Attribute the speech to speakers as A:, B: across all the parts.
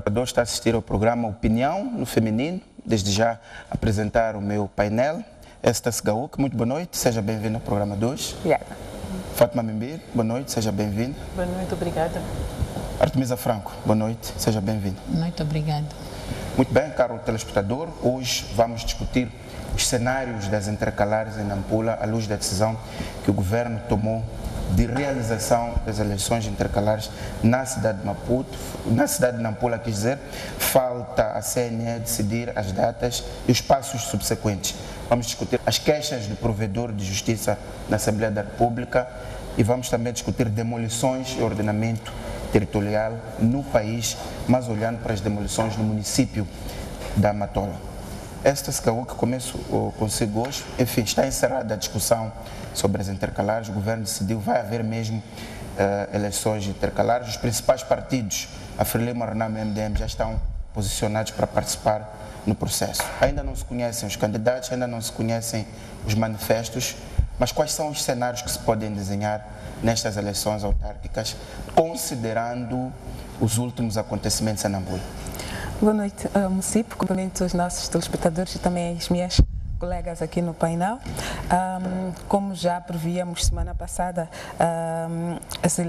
A: telespectador está a assistir ao programa Opinião no Feminino. Desde já apresentar o meu painel. Esta Gaúca, muito boa noite, seja bem-vindo ao programa 2.
B: Obrigada.
A: Fátima Mimbir, boa noite, seja bem-vinda.
C: Boa noite, obrigada.
A: Artemisa Franco, boa noite, seja bem-vinda.
D: Boa noite, obrigada.
A: Muito bem, caro telespectador, hoje vamos discutir os cenários das intercalares em Nampula à luz da decisão que o governo tomou de realização das eleições intercalares na cidade de Maputo, na cidade de Nampula, quer dizer, falta a CNE decidir as datas e os passos subsequentes. Vamos discutir as queixas do provedor de justiça na Assembleia da República e vamos também discutir demolições e ordenamento territorial no país, mas olhando para as demolições no município da Matola. Esta SKU que começo consigo hoje, enfim, está encerrada a discussão sobre as intercalares. O governo decidiu que vai haver mesmo eleições intercalares. Os principais partidos, a Frelimo, a Renamo e a MDM, já estão posicionados para participar no processo. Ainda não se conhecem os candidatos, ainda não se conhecem os manifestos, mas quais são os cenários que se podem desenhar nestas eleições autárquicas, considerando os últimos acontecimentos em Nampula?
B: Boa noite, Município. Cumprimento os nossos telespectadores e também as minhas colegas aqui no painel. Como já prevíamos semana passada, essa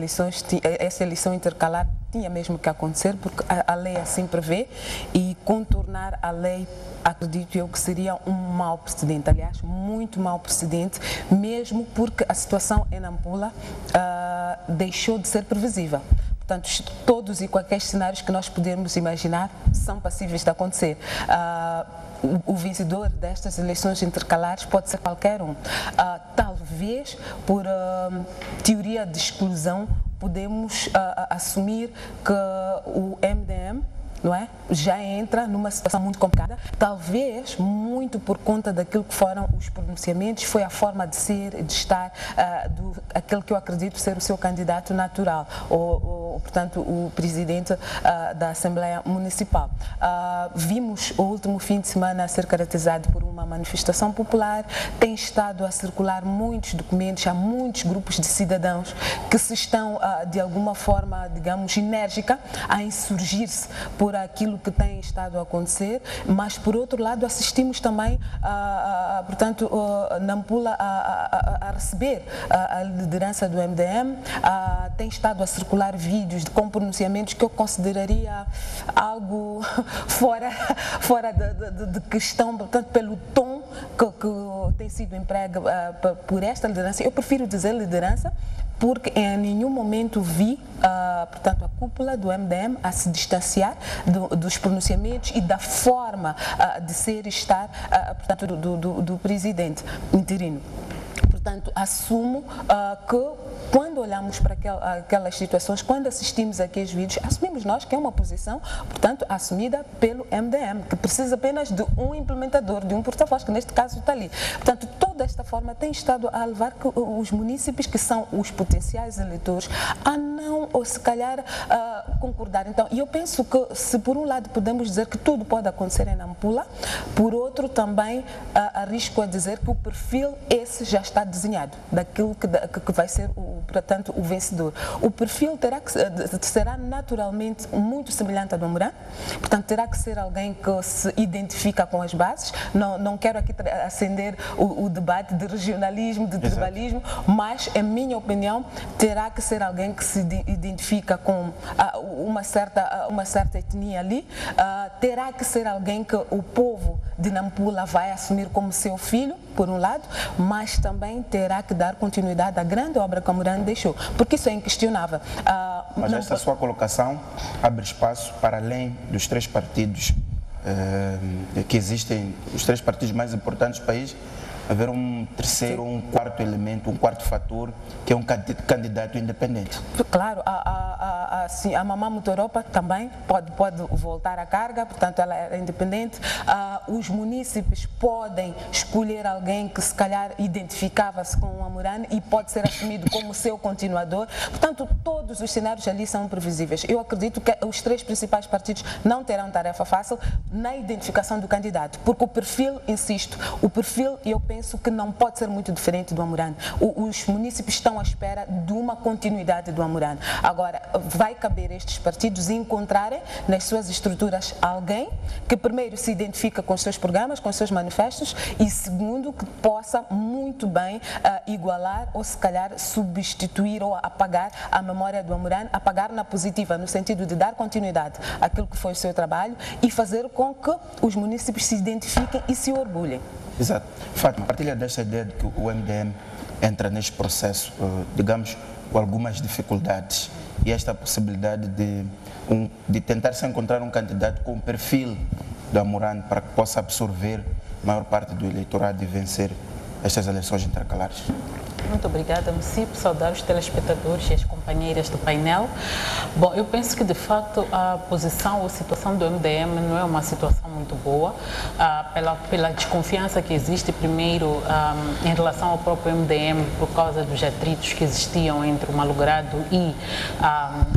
B: eleição intercalar tinha mesmo que acontecer, porque a lei assim prevê, e contornar a lei, acredito eu que seria um mau precedente, aliás, muito mau precedente, mesmo porque a situação em Nampula deixou de ser previsível. Portanto, todos e quaisquer cenários que nós podemos imaginar são passíveis de acontecer. O vencedor destas eleições intercalares pode ser qualquer um. Talvez, por teoria de exclusão, podemos assumir que o MDM, não é, já entra numa situação muito complicada, talvez muito por conta daquilo que foram os pronunciamentos, foi a forma de ser, de estar, aquele que eu acredito ser o seu candidato natural, portanto, o presidente da Assembleia Municipal. Vimos o último fim de semana a ser caracterizado por uma manifestação popular, tem estado a circular muitos documentos, há muitos grupos de cidadãos que se estão, de alguma forma, digamos, enérgica a insurgir-se por aquilo que tem estado a acontecer, mas por outro lado assistimos também, portanto, Nampula a receber a liderança do MDM, tem estado a circular vídeos com pronunciamentos que eu consideraria algo fora de questão, portanto, pelo tom que tem sido emprego por esta liderança. Eu prefiro dizer liderança, porque em nenhum momento vi, portanto, a cúpula do MDM a se distanciar dos pronunciamentos e da forma de ser e estar, portanto, do presidente interino. Portanto, assumo que quando olhamos para aquelas situações, quando assistimos aqueles vídeos, assumimos nós que é uma posição, portanto, assumida pelo MDM, que precisa apenas de um implementador, de um porta-voz, que neste caso está ali. Portanto, toda esta forma tem estado a levar que os munícipes, que são os potenciais eleitores, a não, ou se calhar, concordar. Então, eu penso que, se por um lado podemos dizer que tudo pode acontecer em Nampula, por outro também arrisco a dizer que o perfil esse já está desenhado, daquilo que vai ser, portanto, o vencedor. O perfil será naturalmente muito semelhante ao do Mourão, portanto, terá que ser alguém que se identifica com as bases. Não quero aqui acender o debate de regionalismo, de tribalismo, mas, em minha opinião, terá que ser alguém que se identifica com uma certa etnia ali, terá que ser alguém que o povo de Nampula vai assumir como seu filho, por um lado, mas também terá que dar continuidade à grande obra que o Mourão deixou, porque isso é inquestionável.
A: Mas esta sua colocação abre espaço para além dos três partidos que existem, os três partidos mais importantes do país, haver um terceiro, um quarto elemento, um quarto fator, que é um candidato independente.
B: Claro, a Mamã Motoropa também pode voltar à carga, portanto ela é independente. Os munícipes podem escolher alguém que se calhar identificava-se com o Mourão e pode ser assumido como seu continuador. Portanto, todos os cenários ali são previsíveis. Eu acredito que os três principais partidos não terão tarefa fácil na identificação do candidato, porque o perfil, insisto, o perfil, eu penso penso que não pode ser muito diferente do Amurano. Os municípios estão à espera de uma continuidade do Amurano. Agora, vai caber estes partidos encontrarem nas suas estruturas alguém que primeiro se identifica com os seus programas, com os seus manifestos e segundo que possa muito bem igualar ou se calhar substituir ou apagar a memória do Amurano, apagar na positiva, no sentido de dar continuidade àquilo que foi o seu trabalho e fazer com que os municípios se identifiquem e se orgulhem.
A: Exato. Fátima, partilha desta ideia de que o MDM entra neste processo, digamos, com algumas dificuldades e esta possibilidade de tentar se encontrar um candidato com o perfil do Amurano para que possa absorver a maior parte do eleitorado e vencer estas eleições intercalares.
C: Muito obrigada, Mucipo. Saudar os telespectadores e as companheiras do painel. Bom, eu penso que, de facto, a posição ou a situação do MDM não é uma situação muito boa, pela desconfiança que existe, primeiro, em relação ao próprio MDM, por causa dos atritos que existiam entre o malogrado e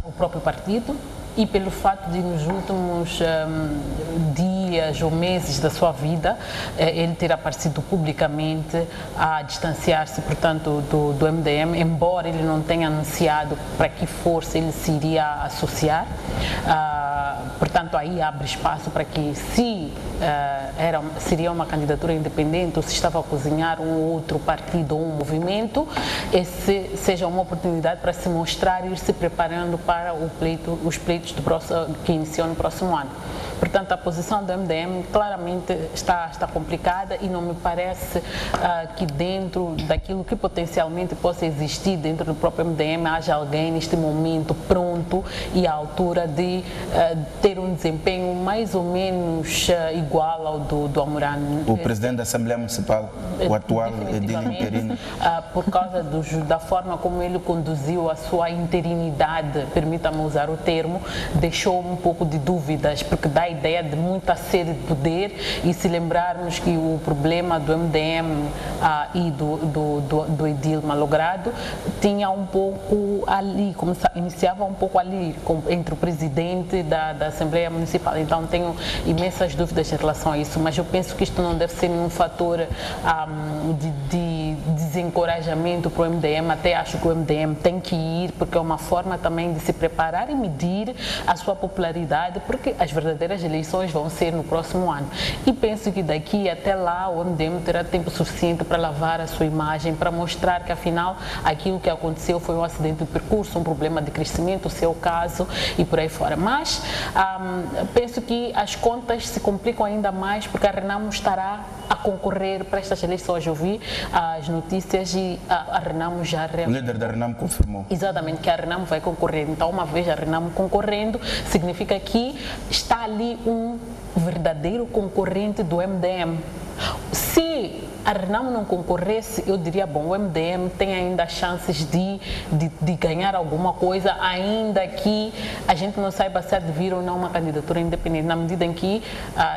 C: o próprio partido, e pelo fato de nos últimos dias ou meses da sua vida ele ter aparecido publicamente a distanciar-se, portanto, do MDM, embora ele não tenha anunciado para que força ele se iria associar. Portanto, aí abre espaço para que, se seria uma candidatura independente ou se estava a cozinhar um outro partido ou um movimento, esse seja uma oportunidade para se mostrar e ir se preparando para os pleitos que iniciam no próximo ano. Portanto, a posição do MDM claramente está complicada e não me parece que dentro daquilo que potencialmente possa existir dentro do próprio MDM haja alguém neste momento pronto e à altura de ter um desempenho mais ou menos igual ao do Amurano.
A: O presidente da Assembleia Municipal, o atual edil interino.
C: Por causa da forma como ele conduziu a sua interinidade, permita-me usar o termo, deixou um pouco de dúvidas, porque dá a ideia de muita sede de poder, e se lembrarmos que o problema do MDM e do edil malogrado tinha um pouco ali, iniciava um pouco ali entre o presidente da Assembleia Municipal. Então tenho imensas dúvidas em relação a isso, mas eu penso que isto não deve ser nenhum fator de desencorajamento para o MDM. Até acho que o MDM tem que ir, porque é uma forma também de se preparar e medir a sua popularidade, porque as verdadeiras eleições vão ser no próximo ano. E penso que daqui até lá o MDM terá tempo suficiente para lavar a sua imagem, para mostrar que afinal aquilo que aconteceu foi um acidente de percurso, um problema de crescimento, o seu caso e por aí fora. Mas penso que as contas se complicam ainda mais, porque a Renamo estará a concorrer para estas eleições. Eu vi as notícias e a Renamo já...
A: O líder da Renamo confirmou.
C: Exatamente, que a Renamo vai concorrer. Então, uma vez a Renamo concorrendo, significa que está ali um verdadeiro concorrente do MDM. Se a Renamo não concorresse, eu diria, bom, o MDM tem ainda chances de ganhar alguma coisa, ainda que a gente não saiba se há de vir ou não uma candidatura independente, na medida em que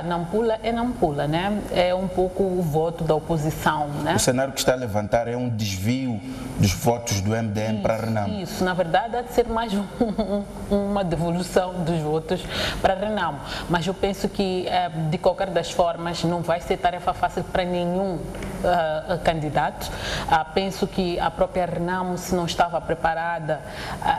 C: Nampula é Nampula, né? É um pouco o voto da oposição, né?
A: O cenário que está a levantar é um desvio dos votos do MDM para a Renamo.
C: Isso, na verdade, há de ser mais uma devolução dos votos para a Renamo. Mas eu penso que, de qualquer das formas, não vai ser tarefa fácil para nenhum candidato. Penso que a própria Renamo, se não estava preparada,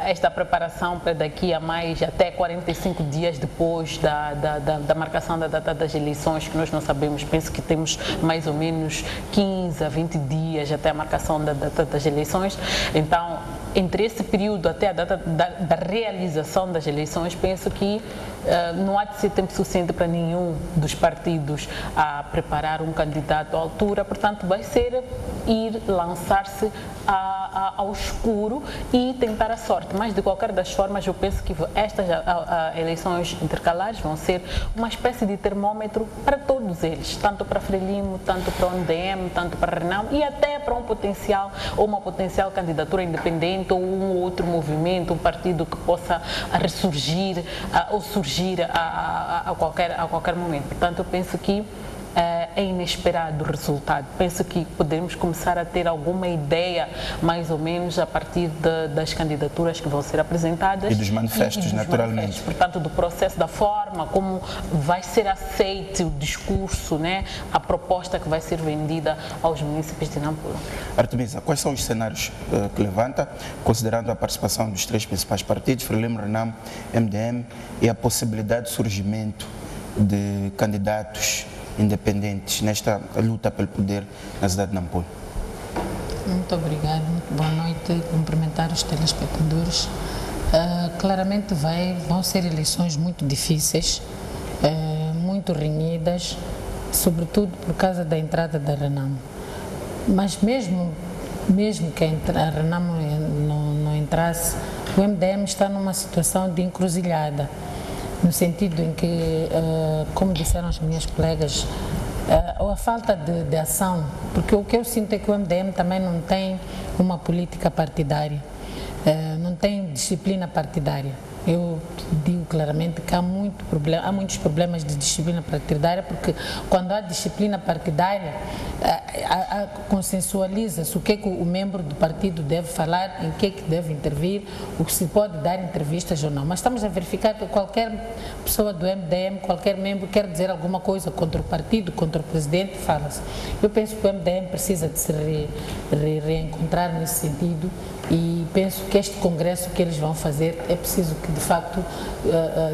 C: esta preparação para daqui a mais até 45 dias depois da marcação da data das eleições, que nós não sabemos, penso que temos mais ou menos 15 a 20 dias até a marcação da data das eleições. Então, entre esse período até a data da realização das eleições, penso que não há de ser tempo suficiente para nenhum dos partidos a preparar um candidato à altura. Portanto, vai ser ir lançar-se ao escuro e tentar a sorte. Mas, de qualquer das formas, eu penso que estas eleições intercalares vão ser uma espécie de termômetro para todos eles, tanto para Frelimo, tanto para o MDM, tanto para a Renamo e até para um potencial ou uma potencial candidatura independente ou um outro movimento, um partido que possa ressurgir ou surgir a qualquer momento. Portanto, eu penso que é inesperado o resultado. Penso que podemos começar a ter alguma ideia, mais ou menos, a partir das candidaturas que vão ser apresentadas.
A: E dos manifestos, naturalmente.
C: Portanto, do processo, da forma como vai ser aceito o discurso, né, a proposta que vai ser vendida aos municípios de Nampula.
A: Artemisa, quais são os cenários que levanta, considerando a participação dos 3 principais partidos, Frelimo, Renamo, MDM, e a possibilidade de surgimento de candidatos independentes nesta luta pelo poder na cidade de Nampula?
D: Muito obrigado, muito boa noite, cumprimentar os telespectadores. Claramente vão ser eleições muito difíceis, muito renhidas, sobretudo por causa da entrada da Renamo. Mas mesmo que a Renamo não entrasse, o MDM está numa situação de encruzilhada, no sentido em que, como disseram as minhas colegas, a falta de ação, porque o que eu sinto é que o MDM também não tem uma política partidária, não tem disciplina partidária. Eu digo claramente que há muitos problemas de disciplina partidária, porque quando há disciplina partidária, consensualiza-se o que é que o membro do partido deve falar, em que é que deve intervir, o que se pode dar entrevistas ou não. Mas estamos a verificar que qualquer pessoa do MDM, qualquer membro quer dizer alguma coisa contra o partido, contra o presidente, fala-se. Eu penso que o MDM precisa de se reencontrar nesse sentido, e penso que este congresso que eles vão fazer é preciso que de facto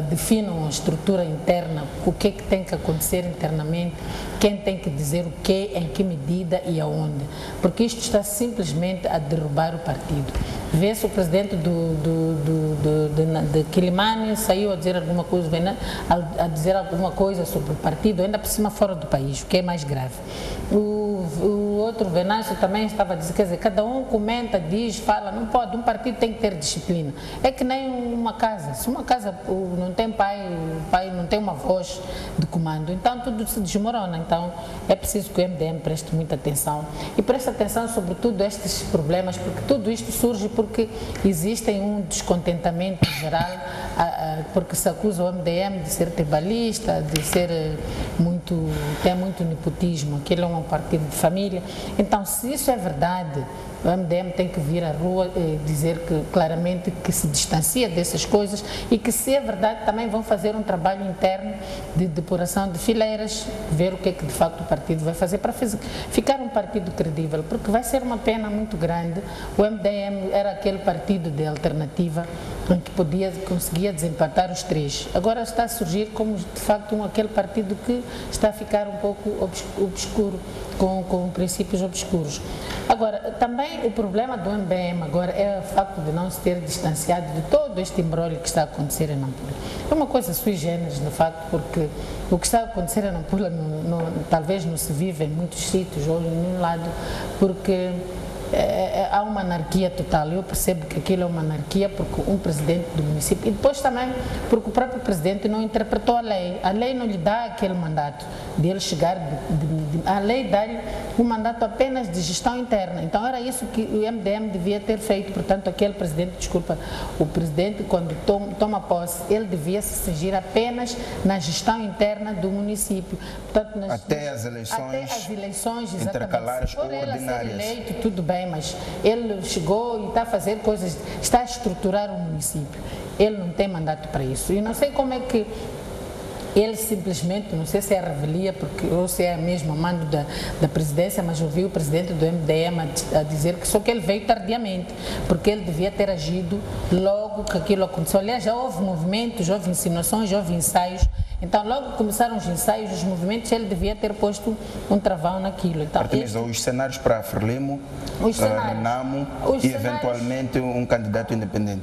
D: definam a estrutura interna, o que é que tem que acontecer internamente, quem tem que dizer o que, em que medida e aonde, porque isto está simplesmente a derrubar o partido. Vê-se o presidente de Quilimane saiu a dizer alguma coisa, a dizer alguma coisa sobre o partido, ainda por cima fora do país, o que é mais grave. O outro Venâncio também estava a dizer, quer dizer, cada um comenta, diz, fala, não pode, um partido tem que ter disciplina. É que nem uma casa, se uma casa não tem pai, o pai não tem uma voz de comando, então tudo se desmorona. Então é preciso que o MDM preste muita atenção, e preste atenção sobretudo a estes problemas, porque tudo isto surge porque existem um descontentamento geral, porque se acusa o MDM de ser tribalista, de ser tem muito nepotismo, aquele é um partido de família. Então, se isso é verdade, o MDM tem que vir à rua e dizer que, claramente, que se distancia dessas coisas, e que, se é verdade, também vão fazer um trabalho interno de depuração de fileiras, ver o que é que de facto o partido vai fazer para ficar um partido credível, porque vai ser uma pena muito grande. O MDM era aquele partido de alternativa em que conseguia desempatar os 3. Agora está a surgir como de facto aquele partido que está a ficar um pouco obscuro, com princípios obscuros. Agora, também o problema do MDM agora é o facto de não se ter distanciado de todo este embrólio que está a acontecer em Nampula. É uma coisa sui generis, de facto, porque o que está a acontecer em Nampula talvez não se vive em muitos sítios ou em nenhum lado, porque há uma anarquia total. Eu percebo que aquilo é uma anarquia porque um presidente do município, e depois também porque o próprio presidente não interpretou a lei não lhe dá aquele mandato de ele chegar, a lei dá-lhe um mandato apenas de gestão interna. Então era isso que o MDM devia ter feito. Portanto, aquele presidente, o presidente, quando toma posse, ele devia se cingir apenas na gestão interna do município. Portanto,
A: até as eleições intercalares ou ordinárias.
D: Eleito, tudo bem, mas ele chegou e está a fazer coisas, está a estruturar o município. Ele não tem mandato para isso. E não sei como é que ele simplesmente, não sei se é a revelia, ou se é mesmo a mando da presidência, mas ouvi o presidente do MDM a dizer que só que ele veio tardiamente, porque ele devia ter agido logo que aquilo aconteceu. Aliás, já houve movimentos, houve insinuações, houve ensaios. Então, logo começaram os ensaios, os movimentos, ele devia ter posto um travão naquilo. Então,
A: Artemisa, os cenários para Frelimo, Renamo e eventualmente um candidato independente?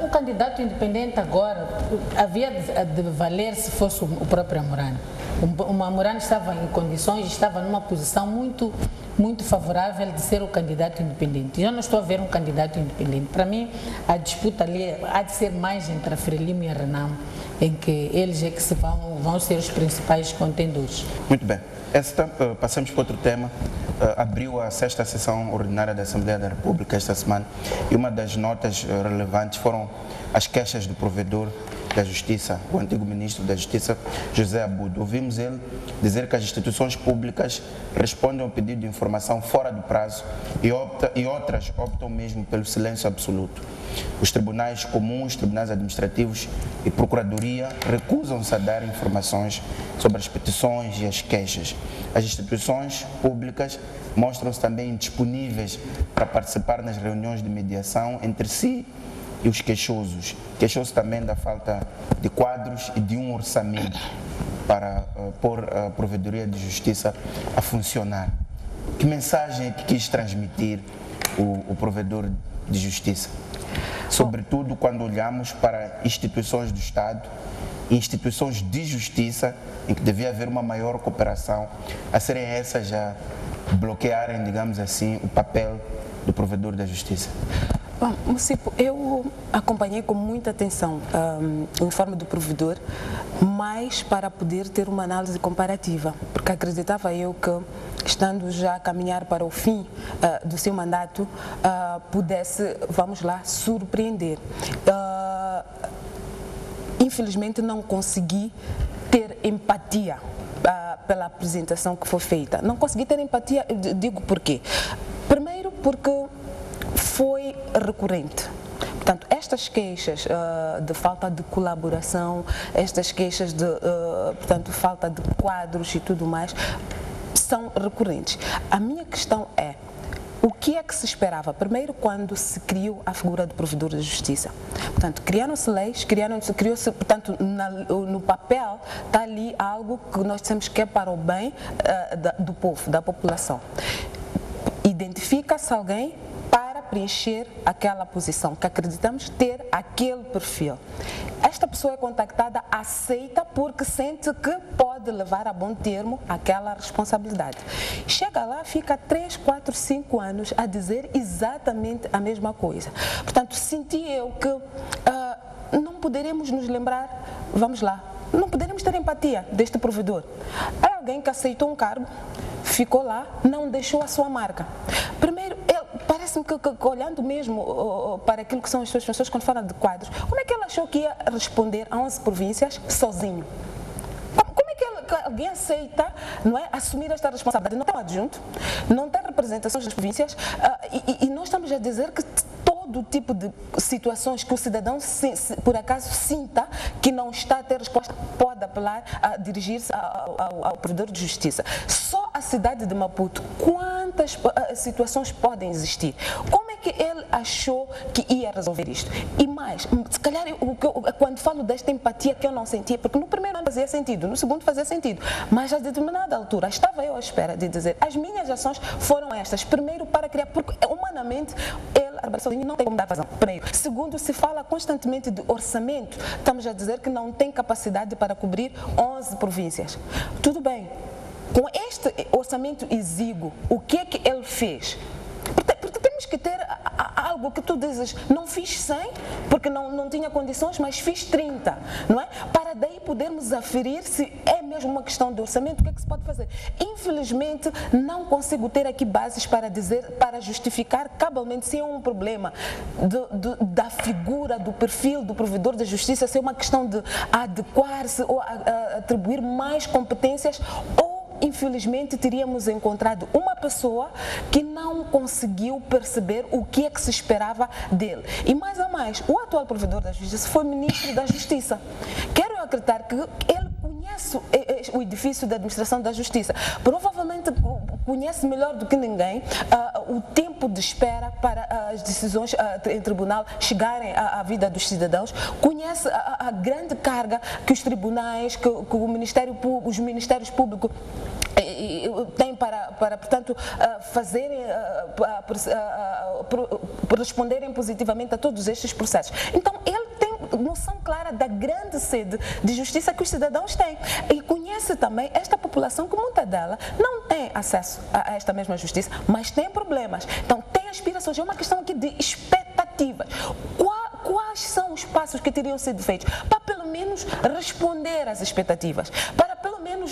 D: Um candidato independente agora, havia de valer se fosse o próprio Amorano. O Amorano estava em condições, estava numa posição muito favorável de ser o candidato independente. Eu não estou a ver um candidato independente. Para mim, a disputa ali há de ser mais entre a Frelimo e a Renamo, em que eles é que vão ser os principais contendores.
A: Muito bem. Passamos para outro tema. Abriu a 6ª sessão ordinária da Assembleia da República esta semana, e uma das notas relevantes foram as queixas do provedor da Justiça, o antigo Ministro da Justiça, José Abudo. Ouvimos ele dizer que as instituições públicas respondem ao pedido de informação fora do prazo e outras optam mesmo pelo silêncio absoluto. Os tribunais comuns, tribunais administrativos e procuradoria recusam-se a dar informações sobre as petições e as queixas. As instituições públicas mostram-se também indisponíveis para participar nas reuniões de mediação entre si e os queixosos. Queixou-se também da falta de quadros e de um orçamento para pôr a Provedoria de Justiça a funcionar. Que mensagem é que quis transmitir o Provedor de Justiça? Sobretudo quando olhamos para instituições do Estado, instituições de justiça, em que devia haver uma maior cooperação, a serem essas a bloquearem, digamos assim, o papel do Provedor da Justiça.
B: Bom, Mucipo, eu acompanhei com muita atenção o informe do provedor, mas para poder ter uma análise comparativa, porque acreditava eu que, estando já a caminhar para o fim do seu mandato, pudesse, vamos lá, surpreender. Infelizmente não consegui ter empatia pela apresentação que foi feita. Não consegui ter empatia, digo porquê. Primeiro porque foi recorrente. Portanto, estas queixas de falta de colaboração, estas queixas de portanto, falta de quadros e tudo mais, são recorrentes. A minha questão é, o que é que se esperava? Primeiro, quando se criou a figura do Provedor da Justiça. Portanto, criaram-se leis, criou-se, portanto, no papel está ali algo que nós dissemos que é para o bem do povo, da população. Identifica-se alguém para preencher aquela posição, que acreditamos ter aquele perfil. Esta pessoa é contactada, aceita porque sente que pode levar a bom termo aquela responsabilidade. Chega lá, fica 3, 4, 5 anos a dizer exatamente a mesma coisa. Portanto, senti eu que não poderemos nos lembrar, vamos lá, não poderemos ter empatia deste provedor. É alguém que aceitou um cargo, ficou lá, não deixou a sua marca. Primeiro, parece-me que olhando mesmo para aquilo que são as suas funções, quando falam de quadros, como é que ele achou que ia responder a 11 províncias sozinho? Como é que alguém aceita, não é, assumir esta responsabilidade? Não tem um adjunto, não tem representações das províncias e nós estamos a dizer que todo tipo de situações que o cidadão, por acaso, sinta que não está a ter resposta, pode apelar a dirigir-se ao Provedor de Justiça. Só a cidade de Maputo, quantas situações podem existir? Como é que ele achou que ia resolver isto? E mais, se calhar, quando falo desta empatia que eu não sentia, porque no primeiro ano fazia sentido, no segundo fazia sentido, mas a determinada altura estava eu à espera de dizer, as minhas ações foram estas. Primeiro, para criar, porque humanamente ele não tem como dar vazão. Primeiro. Segundo, se fala constantemente de orçamento, estamos a dizer que não tem capacidade para cobrir 11 províncias. Tudo bem. Com este orçamento exíguo, o que é que ele fez? Porque temos que ter algo que tu dizes, não fiz 100 porque não tinha condições, mas fiz 30, não é? Para daí podermos aferir se é mesmo uma questão de orçamento, o que é que se pode fazer? Infelizmente, não consigo ter aqui bases para dizer, para justificar cabalmente se é um problema da figura, do perfil do Provedor da Justiça, se é uma questão de adequar-se ou atribuir mais competências, ou infelizmente teríamos encontrado uma pessoa que não conseguiu perceber o que é que se esperava dele. E mais a mais, o atual Provedor da Justiça foi Ministro da Justiça. Quero acreditar que ele conhece o edifício da administração da Justiça. Provavelmente conhece melhor do que ninguém o tempo de espera para as decisões em tribunal chegarem à vida dos cidadãos, conhece a grande carga que os tribunais, que os ministérios públicos têm para portanto, fazerem, responderem positivamente a todos estes processos. Então, ele tem noção clara da grande sede de justiça que os cidadãos têm e conhece também esta população que muita dela não tem acesso a esta mesma justiça, mas tem problemas. Então, tem aspirações. É uma questão aqui de expectativas. Quais são os passos que teriam sido feitos para pelo menos responder às expectativas, para pelo menos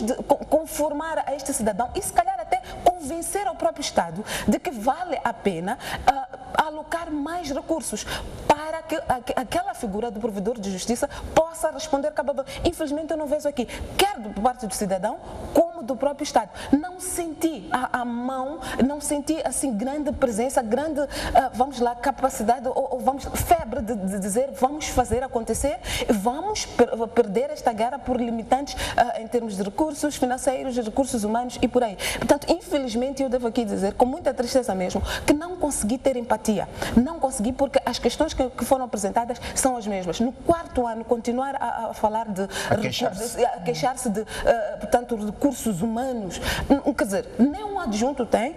B: conformar a este cidadão e se calhar até convencer ao próprio Estado de que vale a pena alocar mais recursos para que aquela figura do provedor de justiça possa responder cabalmente. Infelizmente eu não vejo aqui, quer do parte do cidadão, como do próprio Estado. Não senti a mão, não senti assim grande presença, grande, vamos lá, capacidade, ou vamos, febre de dizer vamos fazer acontecer, vamos perder esta guerra por limitantes em termos de recursos financeiros, recursos humanos e por aí. Portanto, infelizmente eu devo aqui dizer, com muita tristeza mesmo, que não consegui ter empatia. Não consegui porque as questões que foram apresentadas são as mesmas. No quarto ano, continuar a falar de... a queixar-se de, portanto, recursos humanos. Quer dizer, nem um adjunto tem.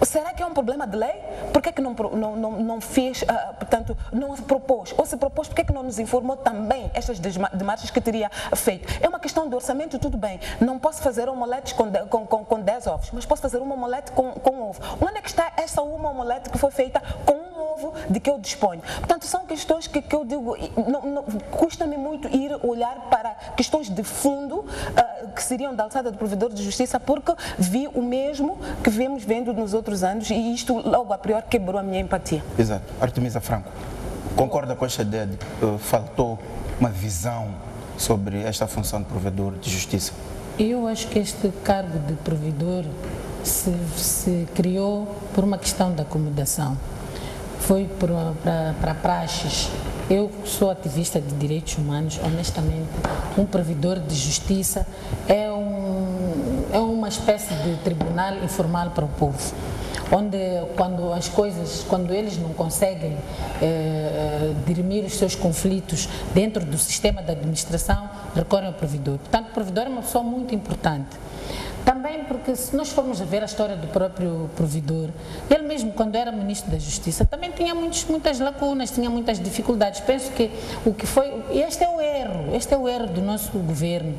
B: Será que é um problema de lei? Por que não fez, portanto, não se propôs? Ou se propôs, por que não nos informou também estas demarches que teria feito? É uma questão de orçamento, tudo bem. Não posso fazer omeletes com 10 ovos, mas posso fazer uma omelete com ovo. Onde é que está essa uma omelete que foi feita com um ovo de que eu disponho? Portanto, são questões que eu digo, custa-me muito ir olhar para questões de fundo que seriam da alçada do provedor de justiça, porque vi o mesmo que vemos vendo nos outros anos e isto logo a priori quebrou a minha empatia.
A: Exato. Artemisa Franco, concorda com esta ideia de que faltou uma visão sobre esta função de provedor de justiça?
D: Eu acho que este cargo de provedor se criou por uma questão de acomodação. Foi para praxes. Eu sou ativista de direitos humanos, honestamente, um provedor de justiça é uma espécie de tribunal informal para o povo, onde quando eles não conseguem dirimir os seus conflitos dentro do sistema da administração, recorrem ao provedor. Portanto, o provedor é uma pessoa muito importante. Também porque, se nós formos a ver a história do próprio provedor, ele mesmo, quando era ministro da Justiça, também tinha muitas lacunas, tinha muitas dificuldades. Penso que este é o erro do nosso governo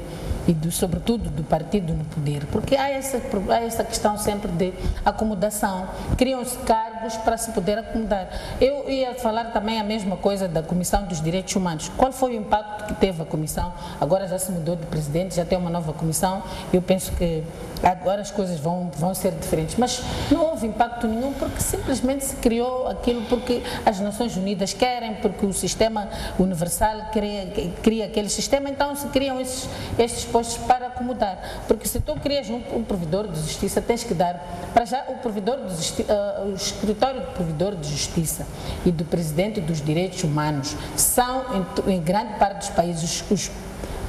D: e, sobretudo, do partido no poder, porque há essa questão sempre de acomodação. Criam-se cargos para se poder acomodar. Eu ia falar também a mesma coisa da Comissão dos Direitos Humanos. Qual foi o impacto que teve a comissão? Agora já se mudou de presidente, já tem uma nova comissão. Eu penso que agora as coisas vão ser diferentes, mas não houve impacto nenhum porque simplesmente se criou aquilo porque as Nações Unidas querem, porque o sistema universal cria aquele sistema, então se criam estes postos para acomodar, porque se tu crias um provedor de justiça, tens que dar, para já o escritório do provedor de justiça e do presidente dos direitos humanos são em grande parte dos países os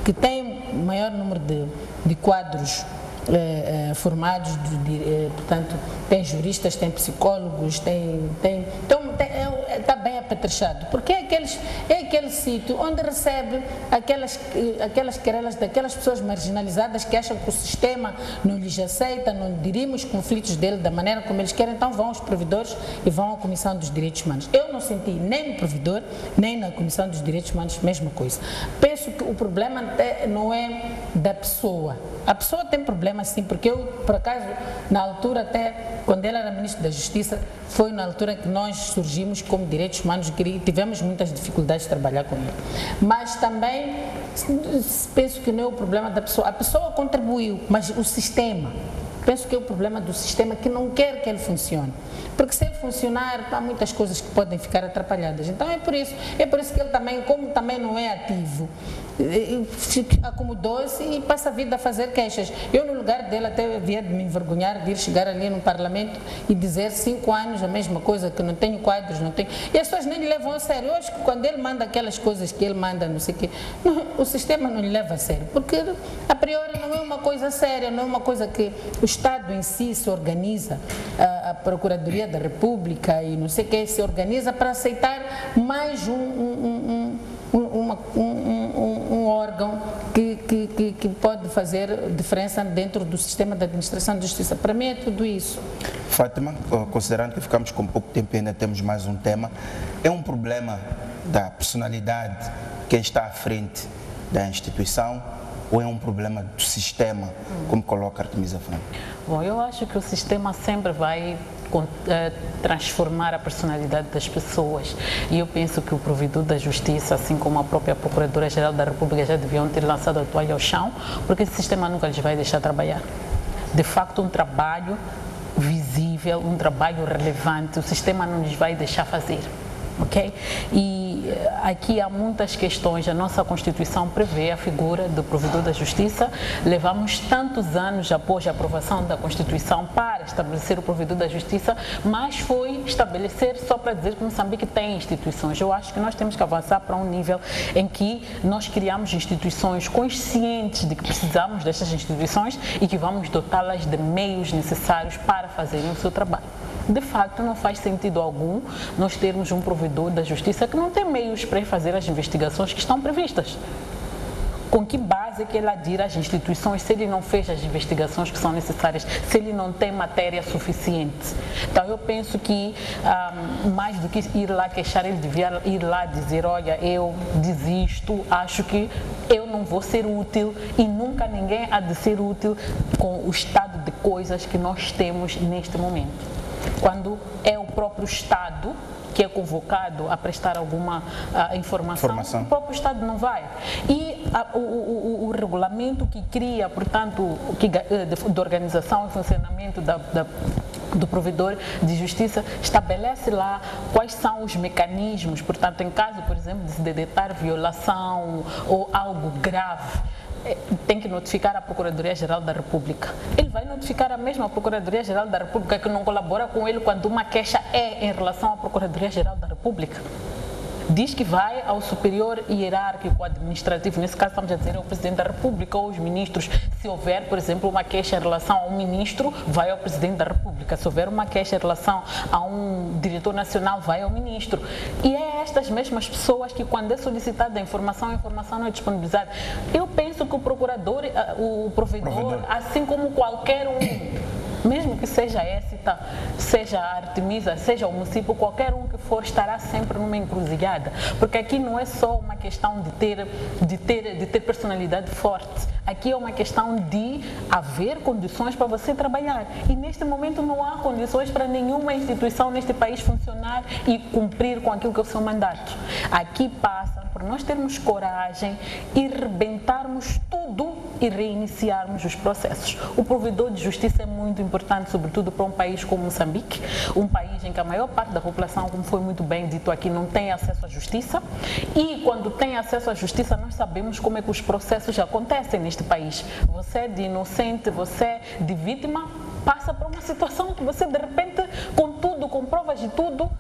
D: que têm maior número de quadros formados, portanto, tem juristas, tem psicólogos, então está bem apetrechado, porque é aquele sítio onde recebe aquelas querelas daquelas pessoas marginalizadas que acham que o sistema não lhes aceita, não dirime os conflitos dele da maneira como eles querem, então vão aos provedores e vão à Comissão dos Direitos Humanos. Eu não senti nem no provedor, nem na Comissão dos Direitos Humanos, mesma coisa. Penso que o problema não é da pessoa. A pessoa tem problema sim, porque eu, por acaso, na altura até, quando ele era Ministro da Justiça, foi na altura que nós surgimos como direitos humanos e tivemos muitas dificuldades de trabalhar com ele. Mas também penso que não é o problema da pessoa. A pessoa contribuiu, mas o sistema, penso que é o problema do sistema que não quer que ele funcione. Porque se ele funcionar, há muitas coisas que podem ficar atrapalhadas. Então é por isso que ele também, como também não é ativo, acomodou-se e passa a vida a fazer queixas. Eu, no lugar dele, até havia de me envergonhar de ir chegar ali no Parlamento e dizer 5 anos a mesma coisa, que não tenho quadros, não tenho... E as pessoas nem lhe levam a sério. Eu acho que quando ele manda aquelas coisas que ele manda, não sei o quê, o sistema não lhe leva a sério, porque a priori não é uma coisa séria, não é uma coisa que o Estado em si se organiza, a Procuradoria da República e não sei o quê, se organiza para aceitar mais um órgão que pode fazer diferença dentro do sistema de administração de justiça. Para mim é tudo isso.
A: Fátima, considerando que ficamos com pouco tempo e ainda temos mais um tema, é um problema da personalidade quem está à frente da instituição ou é um problema do sistema, como coloca Artemisa Franco?
C: Bom, eu acho que o sistema sempre vai transformar a personalidade das pessoas e eu penso que o provedor da justiça, assim como a própria Procuradora-Geral da República, já deviam ter lançado a toalha ao chão, porque esse sistema nunca lhes vai deixar trabalhar. De facto, um trabalho visível, um trabalho relevante, o sistema não lhes vai deixar fazer. ok? E aqui há muitas questões. A nossa Constituição prevê a figura do provedor da justiça. Levamos tantos anos após a aprovação da Constituição para estabelecer o provedor da justiça, mas foi estabelecer só para dizer que Moçambique tem instituições. Eu acho que nós temos que avançar para um nível em que nós criamos instituições conscientes de que precisamos destas instituições e que vamos dotá-las de meios necessários para fazerem o seu trabalho. De facto, não faz sentido algum nós termos um provedor da justiça que não tem meios para fazer as investigações que estão previstas. Com que base é que ele adira às instituições se ele não fez as investigações que são necessárias, se ele não tem matéria suficiente? Então, eu penso que, mais do que ir lá queixar, ele devia ir lá dizer, olha, eu desisto, acho que eu não vou ser útil e nunca ninguém há de ser útil com o estado de coisas que nós temos neste momento. Quando é o próprio Estado que é convocado a prestar alguma informação, o próprio Estado não vai. E o regulamento que cria, portanto, de organização e funcionamento do provedor de justiça estabelece lá quais são os mecanismos, portanto, em caso, por exemplo, de se detectar violação ou algo grave, tem que notificar a Procuradoria-Geral da República. Ele vai notificar a mesma Procuradoria-Geral da República que não colabora com ele quando uma queixa é em relação à Procuradoria-Geral da República. Diz que vai ao superior hierárquico administrativo, nesse caso estamos a dizer ao Presidente da República ou os ministros. Se houver, por exemplo, uma queixa em relação a um ministro, vai ao Presidente da República. Se houver uma queixa em relação a um diretor nacional, vai ao ministro. E é estas mesmas pessoas que, quando é solicitada a informação não é disponibilizada. Eu penso que o procurador, o provedor, assim como qualquer um, mesmo que seja a ECTA, seja a Artemisa, seja o município, qualquer um que for, estará sempre numa encruzilhada. Porque aqui não é só uma questão de ter personalidade forte. Aqui é uma questão de haver condições para você trabalhar. E neste momento não há condições para nenhuma instituição neste país funcionar e cumprir com aquilo que é o seu mandato. Aqui passa por nós termos coragem e rebentarmos tudo e reiniciarmos os processos. O provedor de justiça é muito importante, sobretudo para um país como Moçambique, um país em que a maior parte da população, como foi muito bem dito aqui, não tem acesso à justiça. E quando tem acesso à justiça, nós sabemos como é que os processos acontecem neste país. Você é de inocente, você é de vítima, passa por uma situação que você, de repente, com tudo, com provas de tudo,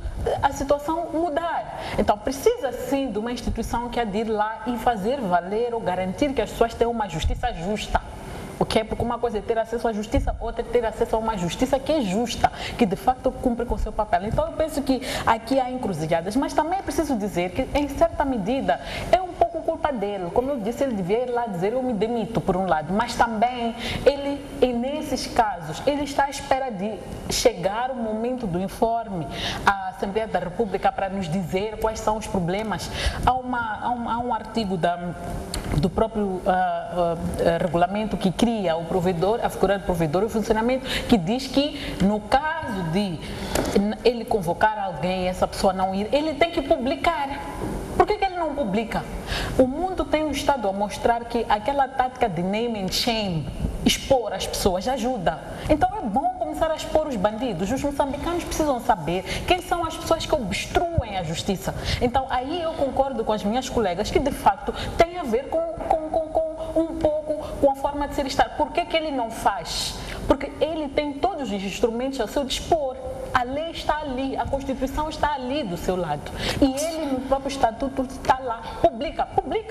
C: a situação mudar. Então, precisa sim de uma instituição que há de ir lá e fazer valer ou garantir que as pessoas tenham uma justiça justa. Okay? Porque uma coisa é ter acesso à justiça, outra é ter acesso a uma justiça que é justa, que de facto cumpre com o seu papel. Então, eu penso que aqui há encruzilhadas, mas também é preciso dizer que, em certa medida, é um pouco culpa dele. Como eu disse, ele devia ir lá dizer eu me demito, por um lado, mas também ele, nesses casos, ele está à espera de chegar o momento do informe à Assembleia da República para nos dizer quais são os problemas. Há um artigo do próprio regulamento que cria o provedor, a figura do provedor e o funcionamento, que diz que no caso de ele convocar alguém e essa pessoa não ir, ele tem que publicar. Por que ele não publica? O mundo tem um estado a mostrar que aquela tática de name and shame, expor as pessoas, ajuda. Então é bom começar a expor os bandidos. Os moçambicanos precisam saber quem são as pessoas que obstruem a justiça. Então aí eu concordo com as minhas colegas que de facto tem a ver com um pouco com a forma de ser Estado. Por que ele não faz? Porque ele tem todos os instrumentos ao seu dispor. A lei está ali, a Constituição está ali do seu lado. E ele, no próprio Estatuto, está lá. Publica.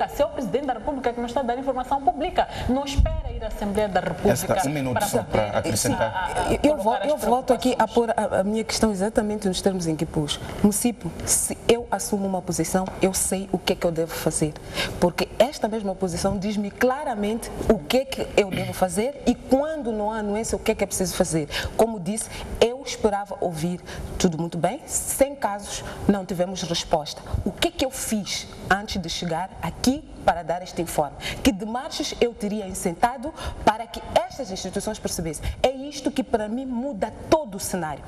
C: Se é o Presidente da República que nos está a dar informação, publica. Não espera ir à Assembleia da República.
A: Um minuto só para acrescentar.
B: Eu volto aqui a pôr a minha questão exatamente nos termos em que pus. Município, se eu assumo uma posição, eu sei o que é que eu devo fazer. Porque esta mesma posição diz-me claramente o que é que eu devo fazer e quando não há anuência, o que é preciso fazer. Como disse, eu esperava ouvir tudo muito bem, 100 casos não tivemos resposta. O que é que eu fiz antes de chegar aqui para dar este informe? Que demarches eu teria incentado para que estas instituições percebessem? É isto que para mim muda todo o cenário.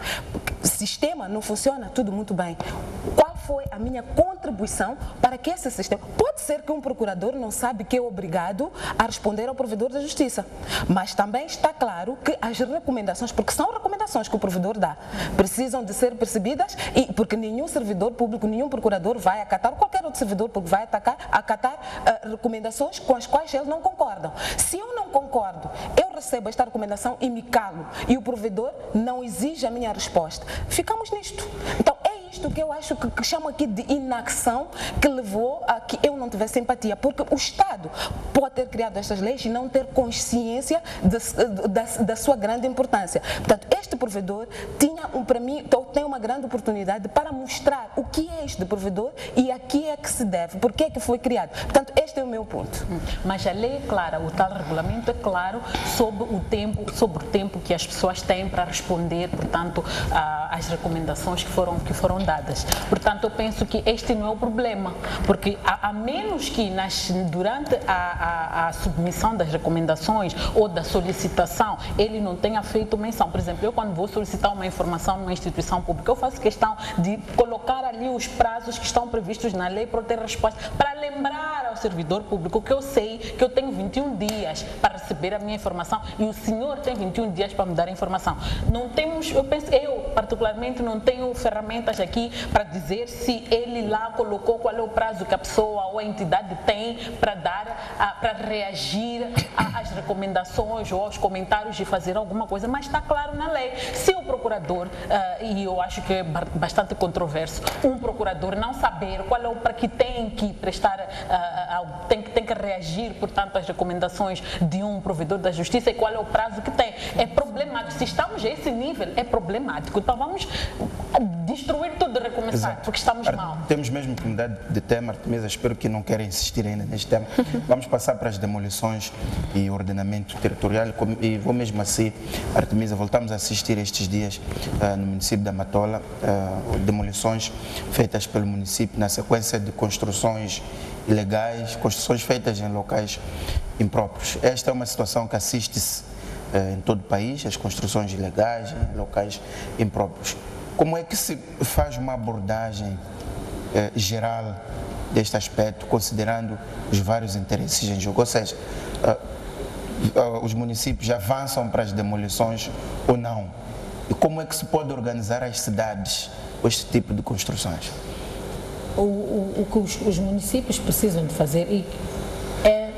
B: O sistema não funciona, tudo muito bem. Qual foi a minha contribuição para que esse sistema... Pode ser que um procurador não sabe que é obrigado a responder ao provedor da justiça, mas também está claro que as recomendações, porque são recomendações que o provedor dá, precisam de ser percebidas, e porque nenhum servidor público, nenhum procurador vai acatar, qualquer outro servidor público vai acatar recomendações com as quais eles não concordam. Se eu não concordo, eu recebo esta recomendação e me calo, e o provedor não exige a minha resposta. Ficamos nisto. Então, isto que eu acho que chamo aqui de inacção, que levou a que eu não tivesse empatia, porque o Estado pode ter criado estas leis e não ter consciência da sua grande importância. Portanto, este provedor para mim, tem uma grande oportunidade para mostrar o que é este provedor e a que é que se deve, porque é que foi criado. Portanto, este é o meu ponto.
C: Mas a lei é clara, o tal regulamento é claro sobre o tempo que as pessoas têm para responder, portanto, às recomendações que foram dadas. Portanto, eu penso que este não é o problema, porque a menos que durante a submissão das recomendações ou da solicitação, ele não tenha feito menção. Por exemplo, eu quando vou solicitar uma informação numa instituição pública, eu faço questão de colocar ali os prazos que estão previstos na lei para eu ter resposta, para lembrar ao servidor público que eu sei que eu tenho 21 dias para receber a minha informação e o senhor tem 21 dias para me dar a informação. Não temos, eu particularmente não tenho ferramentas aqui para dizer se ele lá colocou qual é o prazo que a pessoa ou a entidade tem para para reagir às recomendações ou aos comentários de fazer alguma coisa, mas está claro na lei. Se o procurador, e eu acho que é bastante controverso, um procurador não saber qual é o para que tem que prestar, tem que reagir, portanto, às recomendações de um provedor da justiça e qual é o prazo que tem. É problemático. Se estamos a esse nível, é problemático. Então vamos destruir tudo e recomeçar, porque estamos mal.
A: Temos mesmo que mudar de tema, Artemisa, espero que não querem insistir ainda neste tema. Vamos passar para as demolições e ordenamento territorial, e vou mesmo assim, Artemisa, voltamos a assistir estes dias no município da Matola, demolições feitas pelo município na sequência de construções ilegais, construções feitas em locais impróprios. Esta é uma situação que assiste-se em todo o país, as construções ilegais em locais impróprios. Como é que se faz uma abordagem geral deste aspecto, considerando os vários interesses em jogo? Ou seja, os municípios avançam para as demolições ou não? E como é que se pode organizar as cidades com este tipo de construções?
D: O que os municípios precisam de fazer é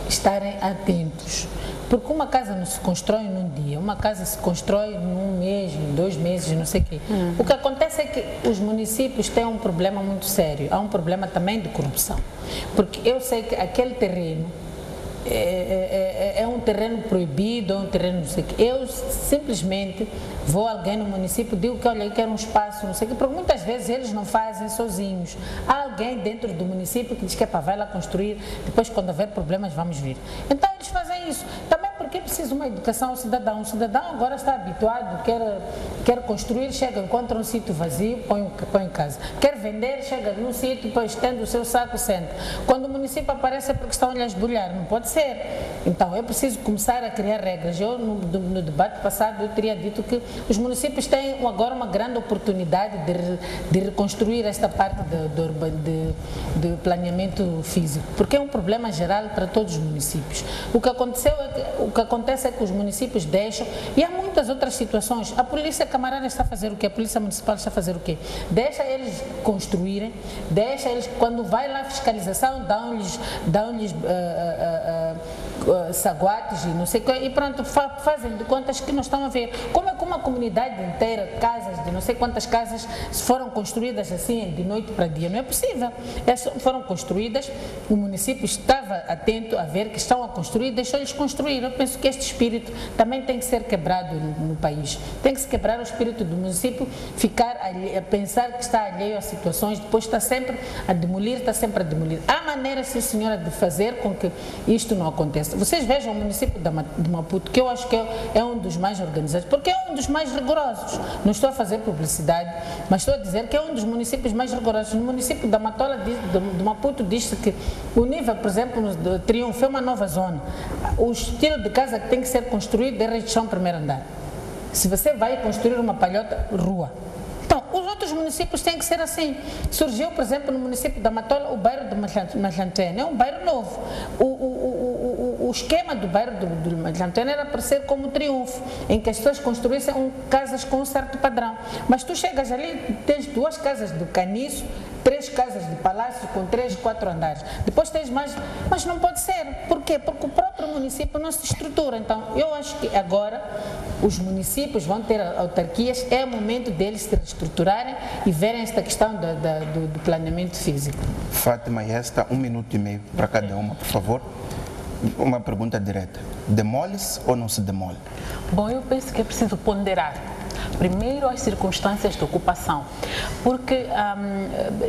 D: estarem atentos. Porque uma casa não se constrói num dia, uma casa se constrói num mês, em 2 meses, não sei o quê. O que acontece é que os municípios têm um problema muito sério, há um problema também de corrupção. Porque eu sei que aquele terreno é um terreno proibido, é um terreno não sei o quê. Eu simplesmente vou a alguém no município, digo que olha, eu quero um espaço, não sei o quê, porque muitas vezes eles não fazem sozinhos. Há alguém dentro do município que diz que vai lá construir, depois quando houver problemas vamos vir. Então eles fazem isso. Também porque é preciso uma educação ao cidadão. O cidadão agora está habituado, quer construir, chega, encontra um sítio vazio, põe em casa. Quer vender, chega num sítio, depois estende o seu saco, senta. Quando o município aparece é porque estão a lhe esbulhar, não pode ser. Então é preciso começar a criar regras. Eu no debate passado eu teria dito que os municípios têm agora uma grande oportunidade de reconstruir esta parte de planeamento físico, porque é um problema geral para todos os municípios. O que acontece é que os municípios deixam, e há muitas outras situações. A polícia camarada está a fazer o quê? A polícia municipal está a fazer o quê? Deixa eles construírem, deixa eles, quando vai lá a fiscalização, dão-lhes saguates e não sei o quê, e pronto, fazem de contas que não estão a ver. Como é que uma comunidade inteira, casas, de não sei quantas casas foram construídas assim de noite para dia? Não é possível. Essas foram construídas, o município estava atento a ver que estão a construir, deixou-lhes construir. Eu penso que este espírito também tem que ser quebrado no país. Tem que se quebrar o espírito do município, ficar a pensar que está alheio a situações, depois está sempre a demolir, está sempre a demolir. Há maneira, sim senhora, de fazer com que isto não aconteça. Vocês vejam o município de Maputo, que eu acho que é um dos mais organizados, porque é um dos mais rigorosos. Não estou a fazer publicidade, mas estou a dizer que é um dos municípios mais rigorosos. No município da Matola, de Maputo, diz-se que o nível, por exemplo, do Triunfo é uma nova zona. O estilo de casa que tem que ser construído é de chão primeiro andar. Se você vai construir uma palhota, rua. Então, os outros municípios têm que ser assim. Surgiu, por exemplo, no município da Matola, o bairro de Matlantene, é um bairro novo. O esquema do bairro do Matlantene era para ser como o Triunfo, em que as pessoas construíssem casas com um certo padrão. Mas tu chegas ali, tens 2 casas de caniço, 3 casas de palácio com 3, 4 andares. Depois tens mais, mas não pode ser. Por quê? Porque o próprio município não se estrutura. Então, eu acho que agora os municípios vão ter autarquias, é o momento deles se reestruturarem e verem esta questão do planeamento físico.
A: Fátima, e esta 1 minuto e meio para cada uma, por favor. Uma pergunta direta. Demole-se ou não se demole?
C: Bom, eu penso que é preciso ponderar. Primeiro, as circunstâncias de ocupação, porque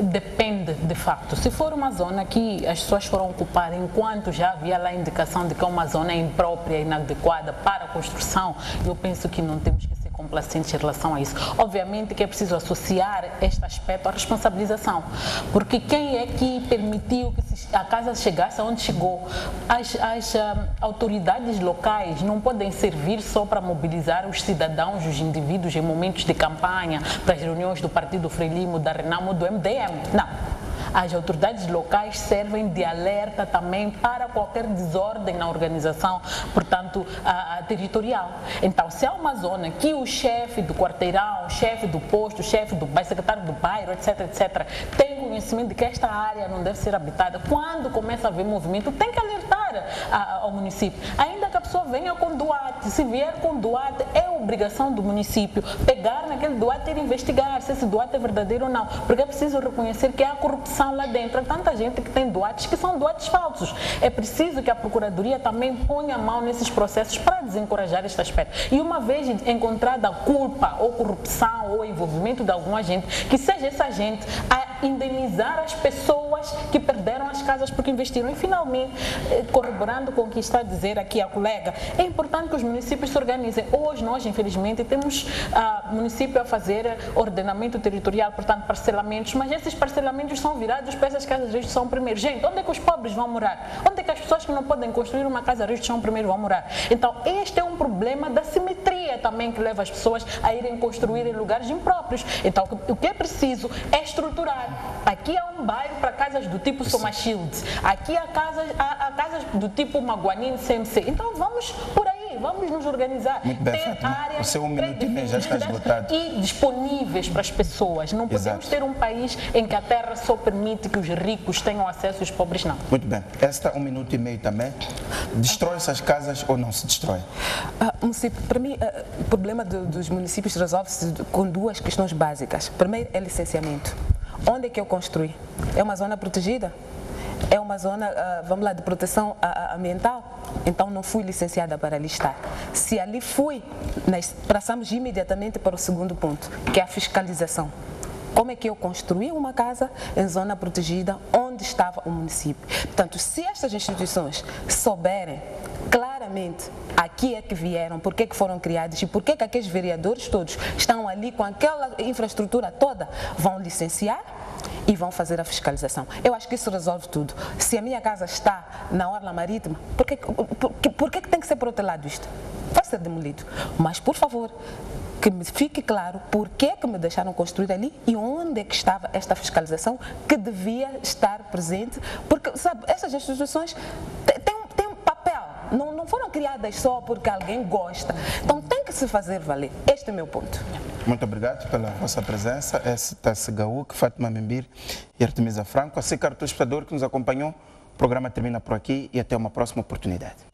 C: depende de facto. Se for uma zona que as pessoas foram ocupar enquanto já havia lá a indicação de que é uma zona imprópria e inadequada para a construção, eu penso que não temos que ser complacentes em relação a isso. Obviamente que é preciso associar este aspecto à responsabilização, porque quem é que permitiu que a casa chegasse aonde chegou? As autoridades locais não podem servir só para mobilizar os cidadãos, os indivíduos em momentos de campanha, para as reuniões do Partido Frelimo, da Renamo, do MDM. Não. As autoridades locais servem de alerta também para qualquer desordem na organização, portanto, territorial. Então, se há uma zona que o chefe do quarteirão, o chefe do posto, o chefe do bairro, secretário do bairro, etc., tem conhecimento de que esta área não deve ser habitada, quando começa a haver movimento, tem que alertar ao município. Ainda que a pessoa venha com doate, se vier com doate, é obrigação do município pegar naquele doate e investigar se esse doate é verdadeiro ou não, porque é preciso reconhecer que há corrupção lá dentro. Há tanta gente que tem doates que são doates falsos. É preciso que a Procuradoria também ponha a mão nesses processos para desencorajar este aspecto. E uma vez encontrada a culpa ou corrupção ou envolvimento de algum agente, que seja esse agente a indenizar as pessoas que perderam as casas porque investiram. E finalmente, corroborando com o que está a dizer aqui a colega, é importante que os municípios se organizem. Hoje nós, infelizmente, temos município a fazer ordenamento territorial, portanto parcelamentos, mas esses parcelamentos são virados para essas casas de risco são primeiro. Gente, onde é que os pobres vão morar? Onde é que as pessoas que não podem construir uma casa de risco são primeiro vão morar? Então este é um problema da simetria também que leva as pessoas a irem construir em lugares impróprios. Então o que é preciso é estruturar. Aqui há um bairro para casas do tipo Soma Shields, aqui há casas do tipo Maguanine, CMC. Então vamos por aí, vamos nos organizar.
A: Muito bem,
C: ter áreas
A: o seu 1 minuto e meio já está esgotado.
C: E disponíveis para as pessoas. Não podemos ter um país em que a terra só permite que os ricos tenham acesso e os pobres não.
A: Muito bem. Esta 1 minuto e meio também. Destrói essas casas ou não se destrói?
B: Para mim, o problema dos municípios resolve-se com 2 questões básicas. Primeiro é licenciamento. Onde é que eu construí? É uma zona protegida? É uma zona, vamos lá, de proteção ambiental? Então não fui licenciada para ali estar. Se ali fui, passamos imediatamente para o segundo ponto, que é a fiscalização. Como é que eu construí uma casa em zona protegida onde estava o município? Portanto, se estas instituições souberem claramente aqui é que vieram, por que foram criados e por que aqueles vereadores todos estão ali com aquela infraestrutura toda, vão licenciar e vão fazer a fiscalização. Eu acho que isso resolve tudo. Se a minha casa está na orla marítima, por que tem que ser por outro lado isto? Vai ser demolido. Mas, por favor, que me fique claro por que me deixaram construir ali e onde é que estava esta fiscalização que devia estar presente, porque, sabe, essas instituições têm um papel, não foram criadas só porque alguém gosta, então tem que se fazer valer. Este é o meu ponto.
A: Muito obrigado pela vossa presença. Esse Tassi Gaúk, Fátima Membir e Artemisa Franco. Assim, caro telespectador que nos acompanhou, o programa termina por aqui e até uma próxima oportunidade.